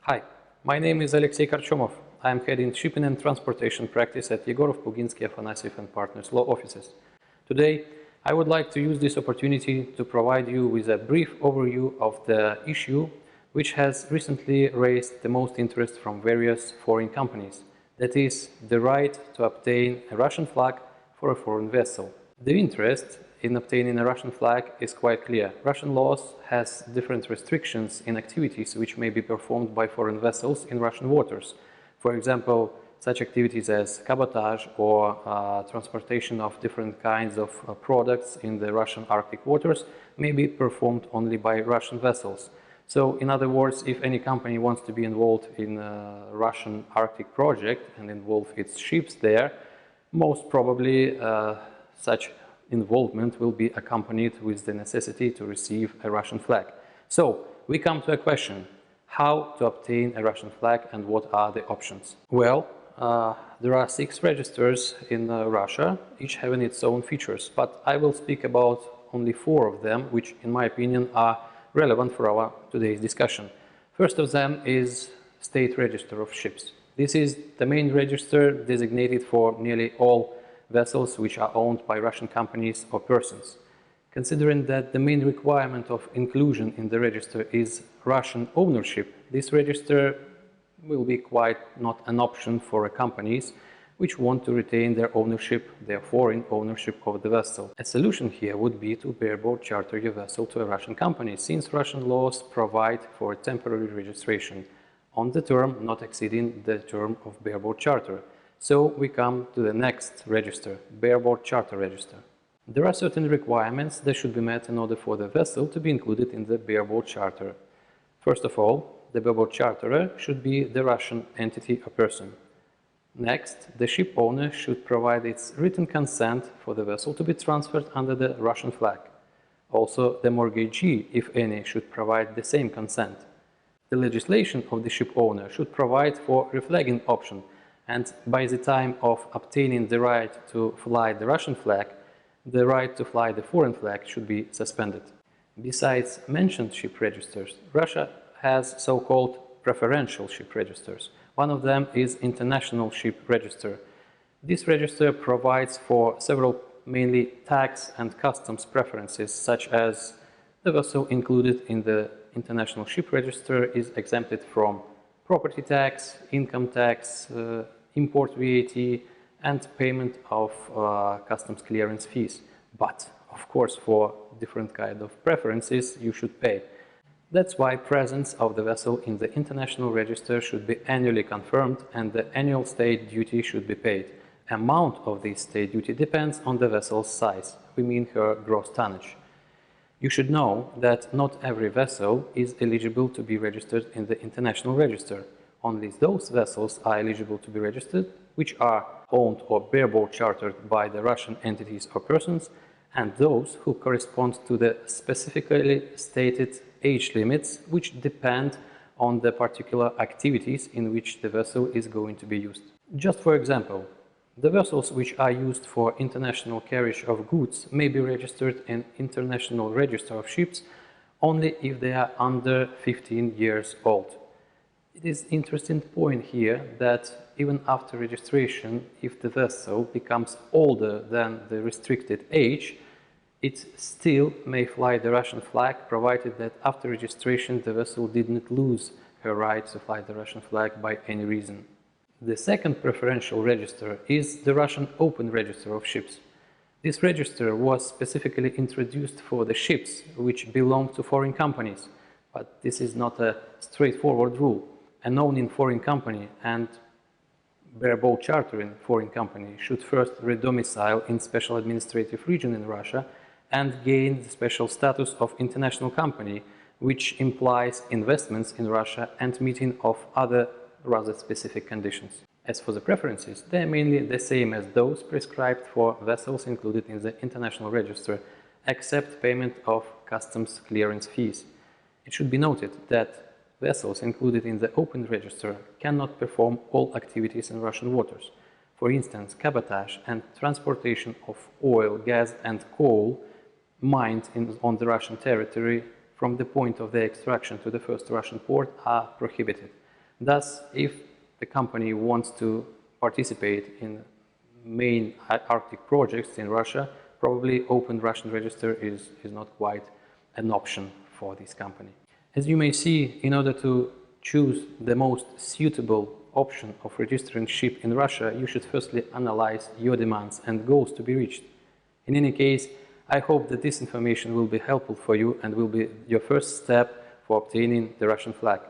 Hi, my name is Alexey Karchiomov. I am heading Shipping and Transportation Practice at Yegorov, Puginsky, Afanasyev and Partners Law Offices. Today, I would like to use this opportunity to provide you with a brief overview of the issue which has recently raised the most interest from various foreign companies. That is, the right to obtain a Russian flag for a foreign vessel. The interest in obtaining a Russian flag is quite clear. Russian laws has different restrictions in activities which may be performed by foreign vessels in Russian waters. For example, such activities as cabotage or transportation of different kinds of products in the Russian Arctic waters may be performed only by Russian vessels. So, in other words, if any company wants to be involved in a Russian Arctic project and involve its ships there, most probably such involvement will be accompanied with the necessity to receive a Russian flag. So, we come to a question: how to obtain a Russian flag and what are the options? Well, there are 6 registers in Russia, each having its own features, but I will speak about only 4 of them, which in my opinion are relevant for our today's discussion. First of them is State Register of Ships. This is the main register designated for nearly all vessels which are owned by Russian companies or persons. Considering that the main requirement of inclusion in the register is Russian ownership, this register will be quite not an option for companies which want to retain their ownership, their foreign ownership of the vessel. A solution here would be to bareboat charter your vessel to a Russian company, since Russian laws provide for temporary registration on the term not exceeding the term of bareboat charter. So we come to the next register, bareboat charter register. There are certain requirements that should be met in order for the vessel to be included in the bareboat charter. First of all, the bareboat charterer should be the Russian entity or person. Next, the ship owner should provide its written consent for the vessel to be transferred under the Russian flag. Also, the mortgagee, if any, should provide the same consent. The legislation of the ship owner should provide for reflagging option, and by the time of obtaining the right to fly the Russian flag, the right to fly the foreign flag should be suspended. Besides mentioned ship registers, Russia has so-called preferential ship registers. One of them is International Ship Register. This register provides for several mainly tax and customs preferences, such as the vessel included in the International Ship Register is exempted from property tax, income tax, import VAT, and payment of customs clearance fees. But, of course, for different kind of preferences, you should pay. That's why presence of the vessel in the International Register should be annually confirmed and the annual state duty should be paid. Amount of this state duty depends on the vessel's size, we mean her gross tonnage. You should know that not every vessel is eligible to be registered in the International Register. Only those vessels are eligible to be registered which are owned or bareboat chartered by the Russian entities or persons, and those who correspond to the specifically stated age limits which depend on the particular activities in which the vessel is going to be used. Just for example, the vessels which are used for international carriage of goods may be registered in International Register of Ships only if they are under 15 years old. It is an interesting point here that even after registration, if the vessel becomes older than the restricted age, it still may fly the Russian flag, provided that after registration the vessel did not lose her right to fly the Russian flag by any reason. The second preferential register is the Russian Open Register of Ships. This register was specifically introduced for the ships which belong to foreign companies, but this is not a straightforward rule. A known foreign company and bareboat chartering foreign company should first redomicile in special administrative region in Russia and gain the special status of international company, which implies investments in Russia and meeting of other rather specific conditions. As for the preferences, they are mainly the same as those prescribed for vessels included in the International Register, except payment of customs clearance fees. It should be noted that vessels included in the Open Register cannot perform all activities in Russian waters. For instance, cabotage and transportation of oil, gas and coal mined on the Russian territory from the point of their extraction to the first Russian port are prohibited. Thus, if the company wants to participate in main Arctic projects in Russia, probably open Russian register is not quite an option for this company. As you may see, in order to choose the most suitable option of registering ship in Russia, you should firstly analyze your demands and goals to be reached. In any case, I hope that this information will be helpful for you and will be your first step for obtaining the Russian flag.